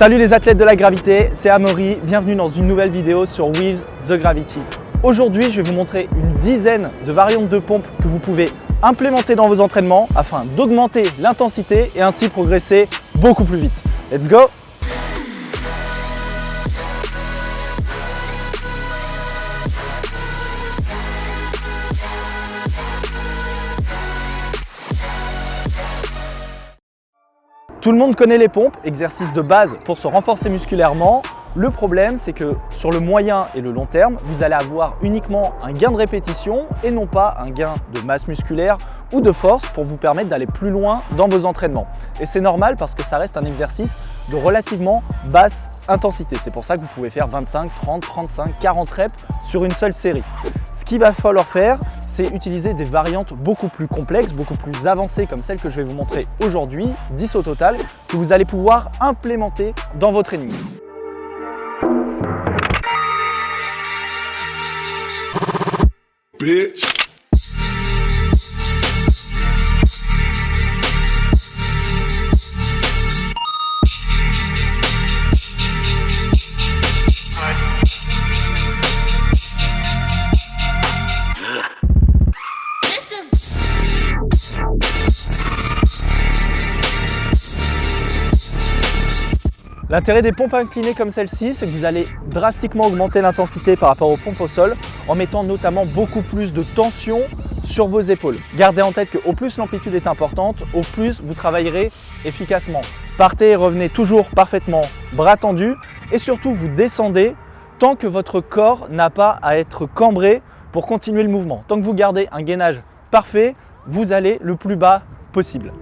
Salut les athlètes de la gravité, c'est Amaury, bienvenue dans une nouvelle vidéo sur With the Gravity. Aujourd'hui, je vais vous montrer une dizaine de variantes de pompes que vous pouvez implémenter dans vos entraînements afin d'augmenter l'intensité et ainsi progresser beaucoup plus vite. Let's go! Tout le monde connaît les pompes, exercice de base pour se renforcer musculairement. Le problème, c'est que sur le moyen et le long terme, vous allez avoir uniquement un gain de répétition et non pas un gain de masse musculaire ou de force pour vous permettre d'aller plus loin dans vos entraînements. Et c'est normal parce que ça reste un exercice de relativement basse intensité. C'est pour ça que vous pouvez faire 25, 30, 35, 40 reps sur une seule série. Ce qu'il va falloir faire, c'est utiliser des variantes beaucoup plus complexes, beaucoup plus avancées comme celle que je vais vous montrer aujourd'hui, 10 au total, que vous allez pouvoir implémenter dans vos trainings. Bitch. L'intérêt des pompes inclinées comme celle-ci, c'est que vous allez drastiquement augmenter l'intensité par rapport aux pompes au sol en mettant notamment beaucoup plus de tension sur vos épaules. Gardez en tête qu'au plus l'amplitude est importante, au plus vous travaillerez efficacement. Partez et revenez toujours parfaitement bras tendus et surtout vous descendez tant que votre corps n'a pas à être cambré pour continuer le mouvement. Tant que vous gardez un gainage parfait, vous allez le plus bas possible.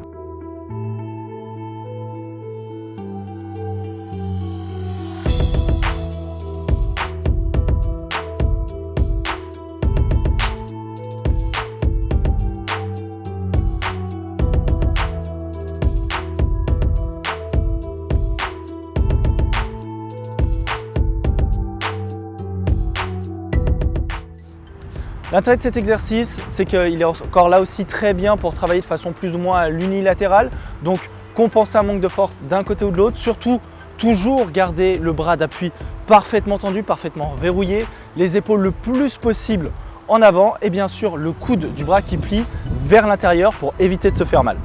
L'intérêt de cet exercice, c'est qu'il est encore là aussi très bien pour travailler de façon plus ou moins l'unilatérale. Donc compenser un manque de force d'un côté ou de l'autre. Surtout, toujours garder le bras d'appui parfaitement tendu, parfaitement verrouillé. Les épaules le plus possible en avant et bien sûr le coude du bras qui plie vers l'intérieur pour éviter de se faire mal.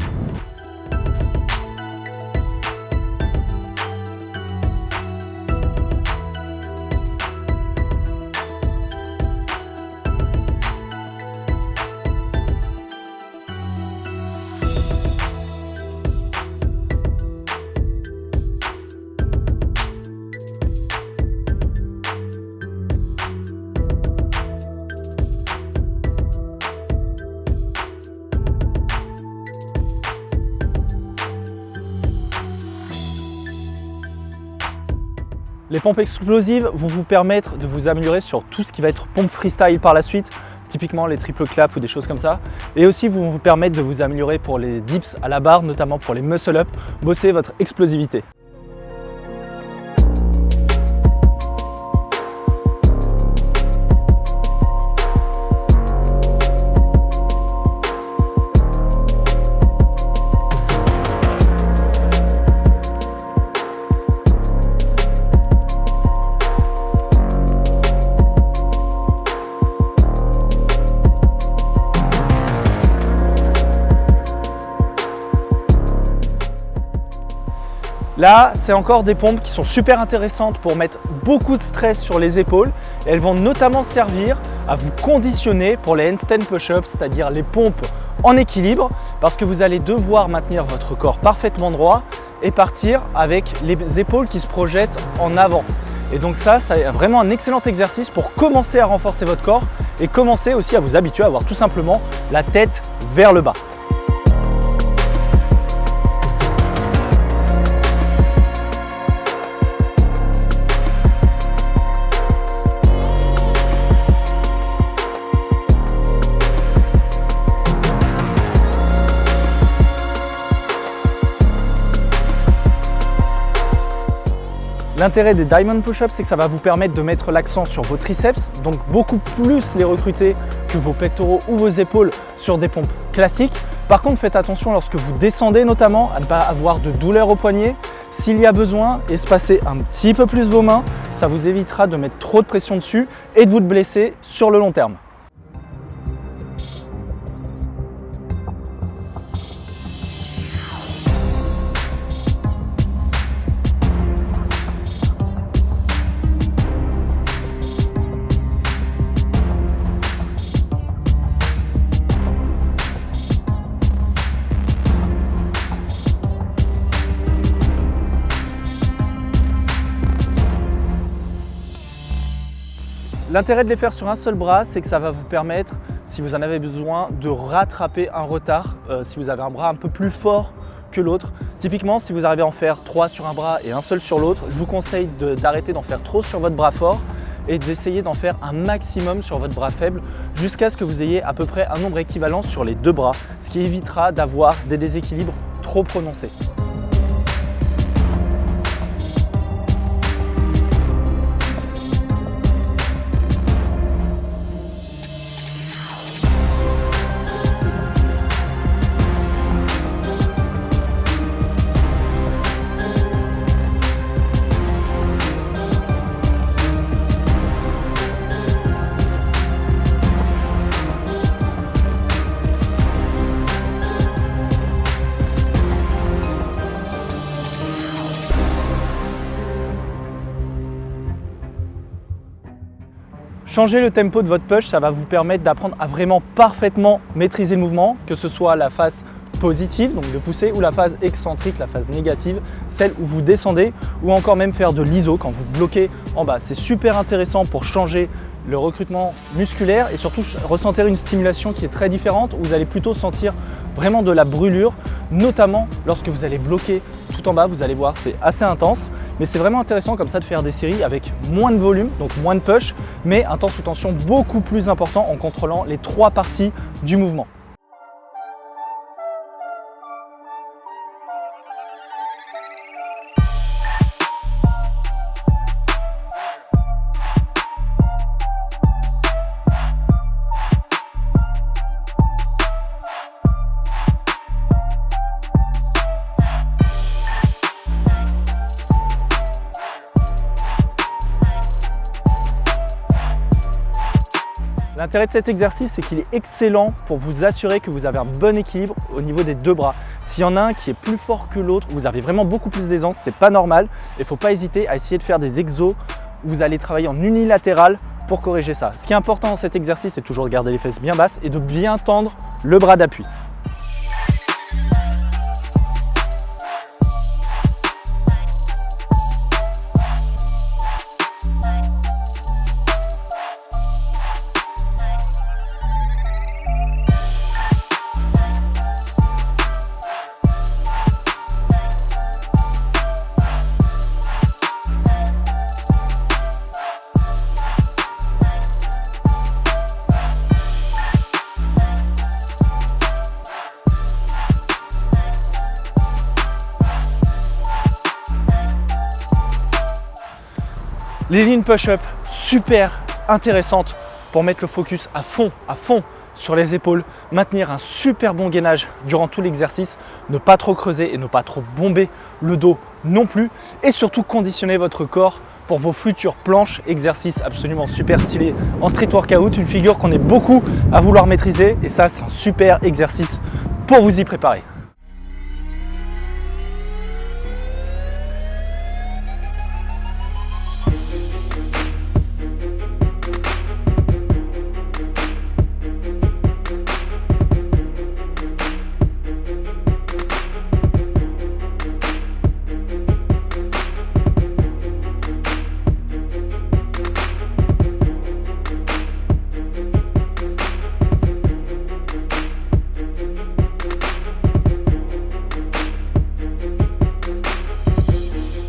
Les pompes explosives vont vous permettre de vous améliorer sur tout ce qui va être pompe freestyle par la suite, typiquement les triple claps ou des choses comme ça. Et aussi vont vous permettre de vous améliorer pour les dips à la barre, notamment pour les muscle up, bosser votre explosivité. Là, c'est encore des pompes qui sont super intéressantes pour mettre beaucoup de stress sur les épaules. Et elles vont notamment servir à vous conditionner pour les handstand push-ups, c'est-à-dire les pompes en équilibre, parce que vous allez devoir maintenir votre corps parfaitement droit et partir avec les épaules qui se projettent en avant. Et donc ça, c'est vraiment un excellent exercice pour commencer à renforcer votre corps et commencer aussi à vous habituer à avoir tout simplement la tête vers le bas. L'intérêt des Diamond Push-Ups, c'est que ça va vous permettre de mettre l'accent sur vos triceps, donc beaucoup plus les recruter que vos pectoraux ou vos épaules sur des pompes classiques. Par contre, faites attention lorsque vous descendez notamment à ne pas avoir de douleur au poignet. S'il y a besoin, espacez un petit peu plus vos mains, ça vous évitera de mettre trop de pression dessus et de vous blesser sur le long terme. L'intérêt de les faire sur un seul bras, c'est que ça va vous permettre, si vous en avez besoin, de rattraper un retard si vous avez un bras un peu plus fort que l'autre. Typiquement, si vous arrivez à en faire 3 sur un bras et un seul sur l'autre, je vous conseille d'arrêter d'en faire trop sur votre bras fort et d'essayer d'en faire un maximum sur votre bras faible jusqu'à ce que vous ayez à peu près un nombre équivalent sur les deux bras, ce qui évitera d'avoir des déséquilibres trop prononcés. Changer le tempo de votre push, ça va vous permettre d'apprendre à vraiment parfaitement maîtriser le mouvement, que ce soit la phase positive, donc de pousser, ou la phase excentrique, la phase négative, celle où vous descendez, ou encore même faire de l'iso quand vous bloquez en bas. C'est super intéressant pour changer le recrutement musculaire et surtout ressentir une stimulation qui est très différente, où vous allez plutôt sentir vraiment de la brûlure, notamment lorsque vous allez bloquer tout en bas. Vous allez voir, c'est assez intense. Mais c'est vraiment intéressant comme ça de faire des séries avec moins de volume, donc moins de push, mais un temps sous tension beaucoup plus important en contrôlant les 3 parties du mouvement. L'intérêt de cet exercice, c'est qu'il est excellent pour vous assurer que vous avez un bon équilibre au niveau des deux bras. S'il y en a un qui est plus fort que l'autre, vous avez vraiment beaucoup plus d'aisance, c'est pas normal. Il ne faut pas hésiter à essayer de faire des exos où vous allez travailler en unilatéral pour corriger ça. Ce qui est important dans cet exercice, c'est toujours de garder les fesses bien basses et de bien tendre le bras d'appui. Les lignes push-up, super intéressantes pour mettre le focus à fond sur les épaules, maintenir un super bon gainage durant tout l'exercice, ne pas trop creuser et ne pas trop bomber le dos non plus, et surtout conditionner votre corps pour vos futures planches, exercices absolument super stylés en street workout, une figure qu'on est beaucoup à vouloir maîtriser, et ça c'est un super exercice pour vous y préparer.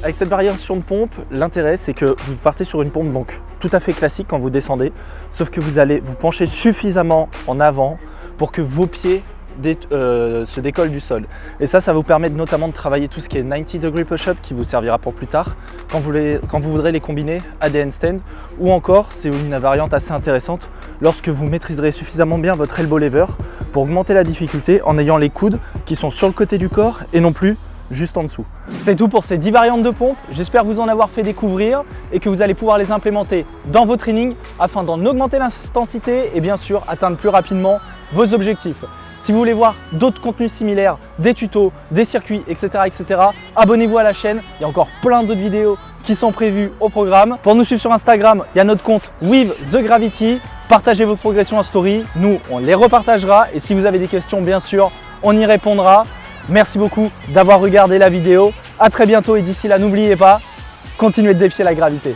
Avec cette variation de pompe, l'intérêt c'est que vous partez sur une pompe donc tout à fait classique quand vous descendez, sauf que vous allez vous pencher suffisamment en avant pour que vos pieds se décollent du sol. Et ça vous permet notamment de travailler tout ce qui est 90 degree push-up qui vous servira pour plus tard quand vous voudrez les combiner à des handstands, ou encore, c'est une variante assez intéressante, lorsque vous maîtriserez suffisamment bien votre elbow lever pour augmenter la difficulté en ayant les coudes qui sont sur le côté du corps et non plus juste en dessous. C'est tout pour ces 10 variantes de pompes. J'espère vous en avoir fait découvrir et que vous allez pouvoir les implémenter dans vos trainings afin d'en augmenter l'intensité et bien sûr atteindre plus rapidement vos objectifs. Si vous voulez voir d'autres contenus similaires, des tutos, des circuits, etc., abonnez-vous à la chaîne. Il y a encore plein d'autres vidéos qui sont prévues au programme. Pour nous suivre sur Instagram, il y a notre compte With The Gravity. Partagez vos progressions en story. Nous, on les repartagera. Et si vous avez des questions, bien sûr, on y répondra. Merci beaucoup d'avoir regardé la vidéo. À très bientôt et d'ici là, n'oubliez pas, continuez de défier la gravité.